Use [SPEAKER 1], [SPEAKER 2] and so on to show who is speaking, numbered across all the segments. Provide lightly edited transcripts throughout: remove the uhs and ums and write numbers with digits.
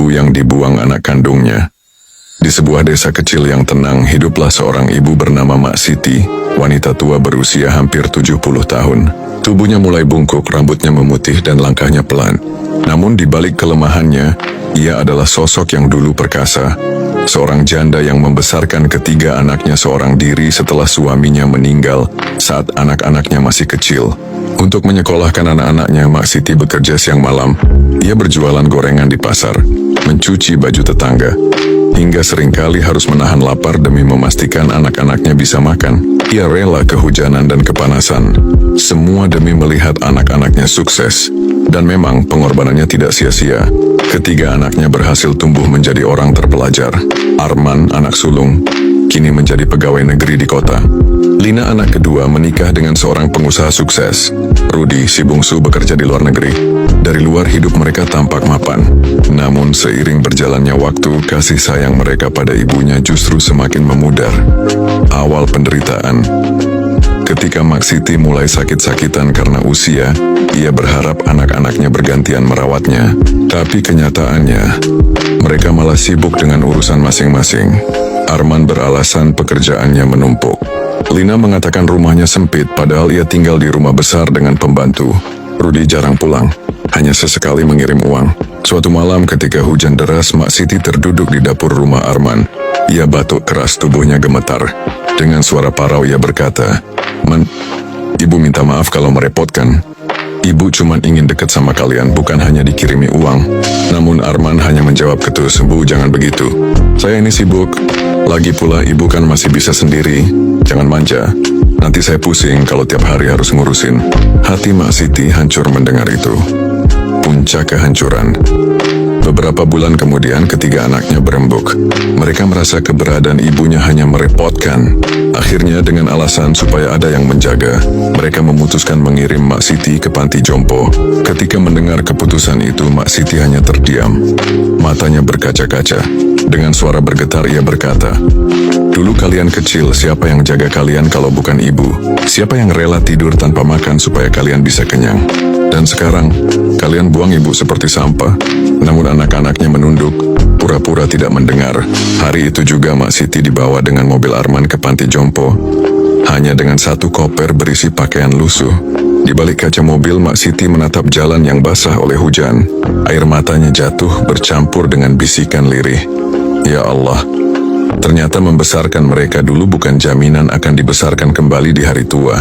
[SPEAKER 1] ibu yang dibuang anak kandungnya. Di sebuah desa kecil yang tenang, hiduplah seorang ibu bernama Mak Siti, wanita tua berusia hampir 70 tahun. Tubuhnya mulai bungkuk, rambutnya memutih dan langkahnya pelan. Namun di balik kelemahannya, ia adalah sosok yang dulu perkasa. Seorang janda yang membesarkan ketiga anaknya seorang diri setelah suaminya meninggal saat anak-anaknya masih kecil. Untuk menyekolahkan anak-anaknya, Mak Siti bekerja siang malam. Ia berjualan gorengan di pasar, mencuci baju tetangga, hingga seringkali harus menahan lapar demi memastikan anak-anaknya bisa makan. Ia rela kehujanan dan kepanasan, semua demi melihat anak-anaknya sukses. Dan memang pengorbanannya tidak sia-sia. Ketiga anaknya berhasil tumbuh menjadi orang terpelajar. Arman, anak sulung, kini menjadi pegawai negeri di kota. Lina, anak kedua, menikah dengan seorang pengusaha sukses. Rudi, si bungsu, bekerja di luar negeri. Dari luar hidup mereka tampak mapan. Namun seiring berjalannya waktu, kasih sayang mereka pada ibunya justru semakin memudar. Awal penderitaan. Ketika Mak Siti mulai sakit-sakitan karena usia, ia berharap anak-anaknya bergantian merawatnya. Tapi kenyataannya, mereka malah sibuk dengan urusan masing-masing. Arman beralasan pekerjaannya menumpuk. Lina mengatakan rumahnya sempit, padahal ia tinggal di rumah besar dengan pembantu. Rudi jarang pulang, hanya sesekali mengirim uang. Suatu malam ketika hujan deras, Mak Siti terduduk di dapur rumah Arman. Ia batuk keras, tubuhnya gemetar. Dengan suara parau ia berkata, Ibu minta maaf kalau merepotkan. Ibu cuma ingin dekat sama kalian, bukan hanya dikirimi uang." Namun Arman hanya menjawab ketus, "Bu, jangan begitu. Saya ini sibuk. Lagi pula ibu kan masih bisa sendiri. Jangan manja. Nanti saya pusing kalau tiap hari harus ngurusin." Hati Mak Siti hancur mendengar itu. Puncak kehancuran. Beberapa bulan kemudian ketiga anaknya berembuk. Mereka merasa keberadaan ibunya hanya merepotkan. Akhirnya dengan alasan supaya ada yang menjaga, mereka memutuskan mengirim Mak Siti ke panti jompo. Ketika mendengar keputusan itu, Mak Siti hanya terdiam. Matanya berkaca-kaca. Dengan suara bergetar ia berkata, "Dulu kalian kecil, siapa yang jaga kalian kalau bukan ibu? Siapa yang rela tidur tanpa makan supaya kalian bisa kenyang? Dan sekarang, kalian buang ibu seperti sampah." Namun anak-anaknya menunduk, pura-pura tidak mendengar. Hari itu juga Mak Siti dibawa dengan mobil Arman ke panti jompo. Hanya dengan satu koper berisi pakaian lusuh. Di balik kaca mobil, Mak Siti menatap jalan yang basah oleh hujan. Air matanya jatuh bercampur dengan bisikan lirih. Ya Allah, ternyata membesarkan mereka dulu bukan jaminan akan dibesarkan kembali di hari tua.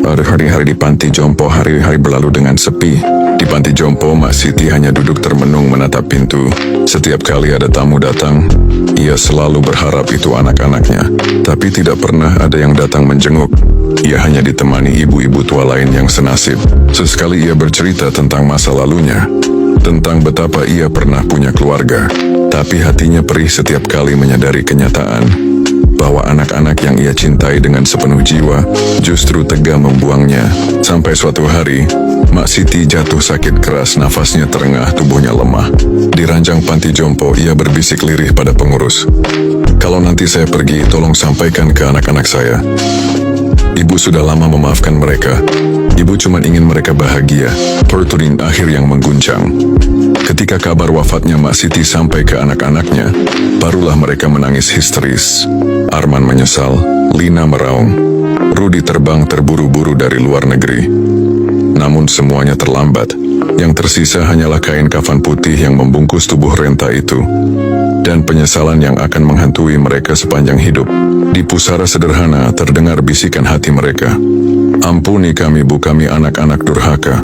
[SPEAKER 1] Hari-hari di panti jompo, hari-hari berlalu dengan sepi. Di panti jompo, Mak Siti hanya duduk termenung menatap pintu. Setiap kali ada tamu datang, ia selalu berharap itu anak-anaknya. Tapi tidak pernah ada yang datang menjenguk. Ia hanya ditemani ibu-ibu tua lain yang senasib. Sesekali ia bercerita tentang masa lalunya, tentang betapa ia pernah punya keluarga. Tapi hatinya perih setiap kali menyadari kenyataan bahwa anak-anak yang ia cintai dengan sepenuh jiwa justru tega membuangnya. Sampai suatu hari, Mak Siti jatuh sakit keras, nafasnya terengah, tubuhnya lemah. Di ranjang panti jompo, ia berbisik lirih pada pengurus, "Kalau nanti saya pergi, tolong sampaikan ke anak-anak saya. Ibu sudah lama memaafkan mereka. Ibu cuma ingin mereka bahagia." Perturin akhir yang mengguncang. Ketika kabar wafatnya Mak Siti sampai ke anak-anaknya, barulah mereka menangis histeris. Arman menyesal, Lina meraung, Rudi terbang terburu-buru dari luar negeri. Namun semuanya terlambat. Yang tersisa hanyalah kain kafan putih yang membungkus tubuh renta itu, dan penyesalan yang akan menghantui mereka sepanjang hidup. Di pusara sederhana terdengar bisikan hati mereka, "Ampuni kami, Bu, kami anak-anak durhaka."